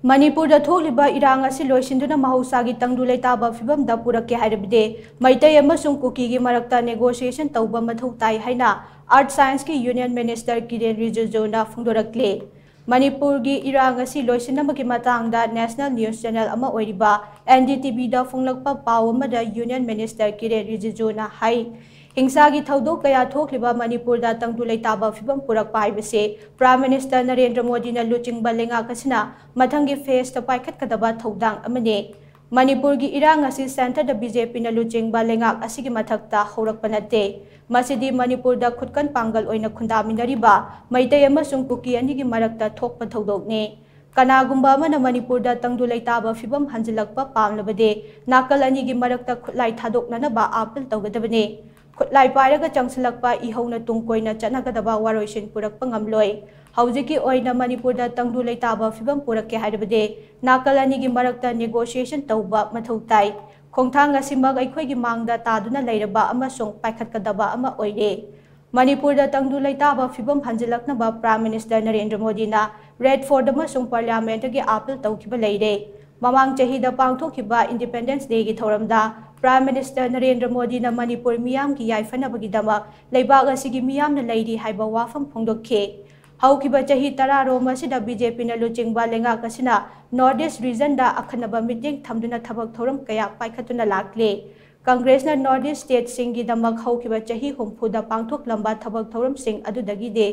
Manipur Da Tholiba Irang asi loisinduna mahusagi Tangdu Leitaba Purakke Hairabadi Meitei AMASUNG Kuki Anigi Marakta negotiation Touba Mathou Tai HAINA Art Science ki Union Minister KIREN RIJIJU na PHONGDORAKLI Manipur gi irang asi loisinamagi matangda National News Channel ama oiriba NDTV da phonglakpa paw amada Union Minister KIREN RIJIJU na hai Hingsagi Thaudok kaya thokliba Manipur Da Tangdu Leitaba Purakke haibase Prime Minister Narendra Modi na luchingba lenga kasina mathangi face ta paikhat kadaba thodang amane Manipur gi irang asi center da BJP na luchingba lenga asigi mathakta horakpa nate masidi Manipur da khutkan pangal oina khundaminariba Meitei AMASUNG Kuki Anigi Marakta thokpa thodok ne Kanagumba mana Manipur Da Tangdu Leitaba hanjilakpa pamlabade nakal anigi marakta khutlai thadoknanaba appeal tawgadabane Kutlai Paraga Changsilakpa Ihona Tungkoina Chanagadaba Waroishin Purak Pangamloy. Haujiki Oina Manipur Da Tangdu Leitaba Purakke Hairabadi Nakal Anigi Marakta negotiation Touba Mathou Tai. Khongthang Asimag Aikhoi Mangda Taduna Leiraba Amasung Paikatkadaba Ama Oire. Manipur Da Tangdu Leitaba Hanjilaknaba Prime Minister Narendra Modi na Red Fort Amasung Parliament gi appeal tawkiba leire. Mamang chahida pangthokhiba Independence Day gi thoramda Prime Minister Narendra Modi na Manipur miyam ki yaifanabagidama leibag asigi miyam na leiri haiba wafam phongdokhe haukiba chahi 10 rom asida BJP na luchingba lenga kasina Northeast region da akhanaba meeting thamduna thabak thoram kaya paikhatuna lakle Congress na Northeast state singi damak haukiba chahi humfu da pangthok lamba thabak thoram sing adudagi de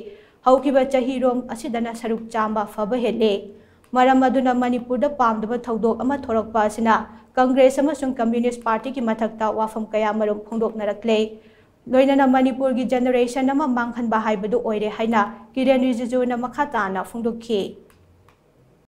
haukiba chahi rom asidana saruk chamba faba hele Maram aduna Manipur da pamdaba thodok ama thorakpa asina Congress amasung Communist Party ki mathakta wafam kaya marum phongdok narakle loinana Manipur gi generation ama manghan ba haibadu oire haina KIREN RIJIJU na makhatana phongdokhi